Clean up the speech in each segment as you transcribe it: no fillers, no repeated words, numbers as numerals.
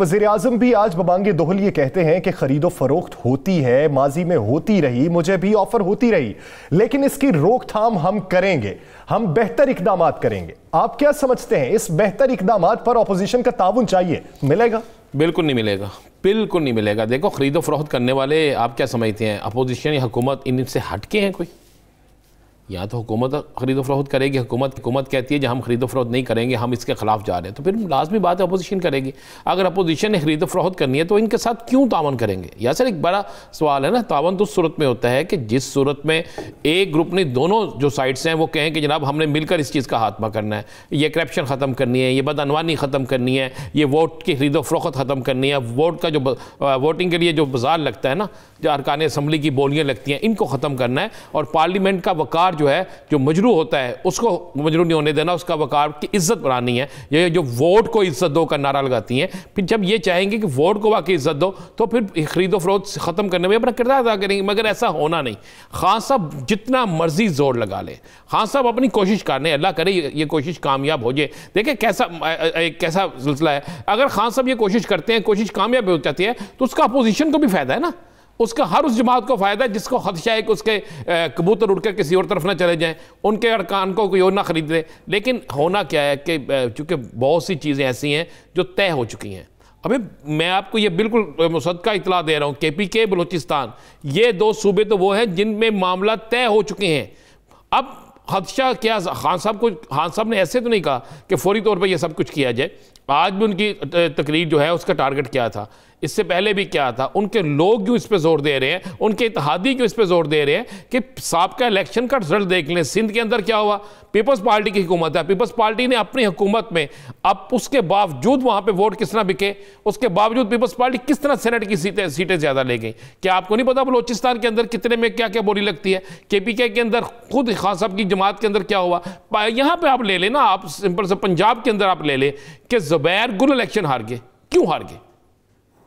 वज़ीर-ए-आज़म भी आज बबांगे दोहल ये कहते हैं कि खरीदो फरोख्त होती है, माजी में होती रही, मुझे भी ऑफर होती रही, लेकिन इसकी रोकथाम हम करेंगे, हम बेहतर इकदामात करेंगे। आप क्या समझते हैं, इस बेहतर इकदामात पर अपोजिशन का ताउन चाहिए, मिलेगा? बिल्कुल नहीं मिलेगा, बिल्कुल नहीं मिलेगा। देखो, खरीदो फरोख्त करने वाले आप क्या समझते हैं, अपोजिशन या हुकूमत इनसे हटके हैं कोई? या तो हुकूमत खरीदो फरोख्त करेगी, हुकूमत कहती है जब हम खरीदो फरोख्त नहीं करेंगे हम इसके खिलाफ जा रहे हैं, तो फिर लाजमी बात है अपोजिशन करेगी। अगर अपोजिशन ने खरीदो फरोख्त करनी है तो इनके साथ क्यों तावन करेंगे? या सर एक बड़ा सवाल है ना, तावन तो उस सूरत में होता है कि जिस सूरत में एक ग्रुप ने, दोनों जो साइड्स हैं वो कहें कि जनाब हमने मिलकर इस चीज़ का खात्मा करना है, ये करप्शन ख़त्म करनी है, ये बदअनवानी ख़त्म करनी है, ये वोट की खरीदो फरोख्त ख़त्म करनी है, वोट का जो वोटिंग के लिए जो बाजार लगता है ना, जो अरकान असम्बली की बोलियाँ लगती हैं, इनको ख़त्म करना है। और पार्लियामेंट का वक़ार जो है, जो मजरू होता है उसको मजरू नहीं होने देना, उसका वक़ार की इज्जत बढ़ानी है। ये जो वोट को इज्जत दो का नारा लगाती हैं, फिर जब ये चाहेंगे कि वोट को वाकई इज्जत दो तो फिर खरीदो फरोख्त ख़त्म करने में अपना किरदार अदा करेंगे। मगर ऐसा होना नहीं। खान साहब जितना मर्जी जोर लगा ले, खान साहब अपनी कोशिश कर रहे हैं, अल्लाह करे ये कोशिश कामयाब हो जाए। देखिए कैसा सिलसिला है, अगर खान साहब ये कोशिश करते हैं, कोशिश कामयाब हो जाती है तो उसका अपोजिशन को भी फ़ायदा है ना, उसका हर उस जमात को फ़ायदा है जिसको खदशा है कि उसके कबूतर उड़कर किसी और तरफ ना चले जाएं, उनके अरकान को कोई और ना ख़रीद ले। लेकिन होना क्या है कि चूँकि बहुत सी चीज़ें ऐसी हैं जो तय हो चुकी हैं। अभी मैं आपको ये बिल्कुल मुसद्दक़ा इतला दे रहा हूँ, KPK बलूचिस्तान, ये दो सूबे तो वो हैं जिनमें मामला तय हो चुके हैं। अब खदशा क्या, खान साहब ने ऐसे तो नहीं कहा कि फौरी तौर पर यह सब कुछ किया जाए। आज भी उनकी तकरीर जो है उसका टारगेट क्या था, इससे पहले भी क्या था, उनके लोग क्यों इस पे जोर दे रहे हैं, उनके इत्तेहादी क्यों इस पे जोर दे रहे हैं कि साबका इलेक्शन का रिजल्ट देख लें। सिंध के अंदर क्या हुआ, पीपल्स पार्टी की हुकूमत है, पीपल्स पार्टी ने अपनी हुकूमत में, अब उसके बावजूद वहां पे वोट किस तरह बिके, उसके बावजूद पीपल्स पार्टी किस तरह सेनेट की सीटें ज्यादा ले गई। क्या आपको नहीं पता बलोचिस्तान के अंदर कितने में क्या क्या बोली लगती है? KPK के अंदर खुद खान साहब की जमात के अंदर क्या हुआ। यहां पर आप ले लेना, आप सिंपल से पंजाब के अंदर आप ले लें कि ज़ुबैर गुल इलेक्शन हार गए। क्यों हार गए?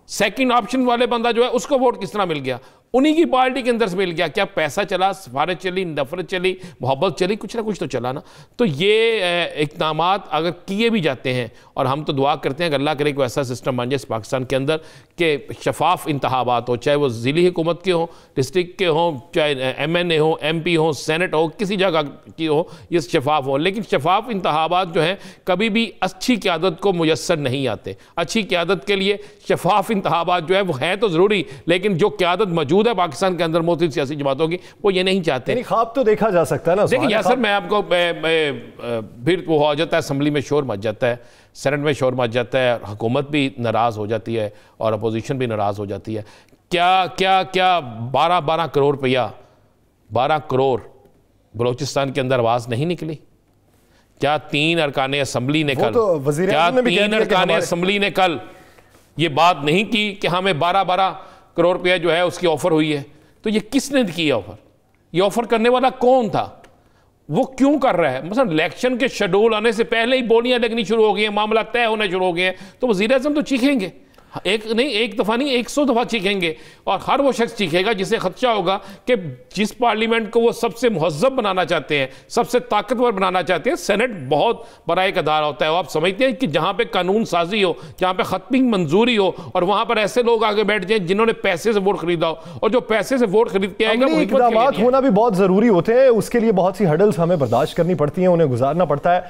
सेकंड ऑप्शन वाले बंदा जो है उसको वोट किस तरह मिल गया? उन्हीं की पार्टी के अंदर से मिल गया। क्या पैसा चला, सिफारिश चली, नफरत चली, मोहब्बत चली, कुछ ना कुछ तो चला ना। तो ये इक़दामात अगर किए भी जाते हैं, और हम तो दुआ करते हैं कि अल्लाह करे कोई ऐसा सिस्टम बन जाए पाकिस्तान के अंदर कि शफाफ इंतखाबात हो, चाहे वो ज़िली हुकूमत के हों, डिस्ट्रिक्ट के हों, चाहे MNA हो, MP हो, सेनेट हो, किसी जगह की हो, ये शफाफ हो। लेकिन शफाफ इंतखाबात जो हैं कभी भी अच्छी क़यादत को मुयस्सर नहीं आते। अच्छी क़यादत के लिए शफाफ इंतखाबात जो है वो हैं तो ज़रूरी, लेकिन जो क़यादत मौजूद है पाकिस्तान के अंदर मुख्तलिफ सियासी जमातों की, वो ये नहीं चाहते। ख्वाब तो देखा जा सकता है ना। देखिए यार सर, मैं आपको फिर वो हो जाता है, असम्बली में शोर मच जाता है, सेनेट में शोर मच जाता है, हुकूमत भी नाराज़ हो जाती है और अपोजिशन भी नाराज़ हो जाती है। क्या 12 करोड़ रुपया, 12 करोड़ बलोचिस्तान के अंदर आवाज़ नहीं निकली? क्या 3 अरकान असम्बली ने कल, क्या 3 अरकान असम्बली ने कल ये बात नहीं की कि हमें 12 करोड़ रुपया जो है उसकी ऑफर हुई है? तो ये किसने की ऑफर? ये ऑफर करने वाला कौन था? वो क्यों कर रहा है? मतलब इलेक्शन के शेड्यूल आने से पहले ही बोलियां लगनी शुरू हो गई हैं, मामला तय होने शुरू हो गए हैं, तो वज़ीर-ए-आज़म तो चीखेंगे, एक दफ़ा नहीं 100 दफ़ा चीखेंगे। और हर वो शख्स चीखेगा जिसे खदशा होगा कि जिस पार्लियामेंट को वो सबसे महज़्ज़ब बनाना चाहते हैं, सबसे ताकतवर बनाना चाहते हैं, सेनेट बहुत बड़ा एक अदारा होता है। आप समझते हैं कि जहाँ पे कानून साजी हो, जहाँ पे खत्मिंग मंजूरी हो, और वहाँ पर ऐसे लोग आगे बैठ जाएं जिन्होंने पैसे से वोट खरीदा हो, और जो पैसे से वोट खरीद के आएगा वो इक़दामात होना भी बहुत ज़रूरी होते हैं। उसके लिए बहुत सी हडल्स हमें बर्दाश्त करनी पड़ती हैं, उन्हें गुजारना पड़ता है।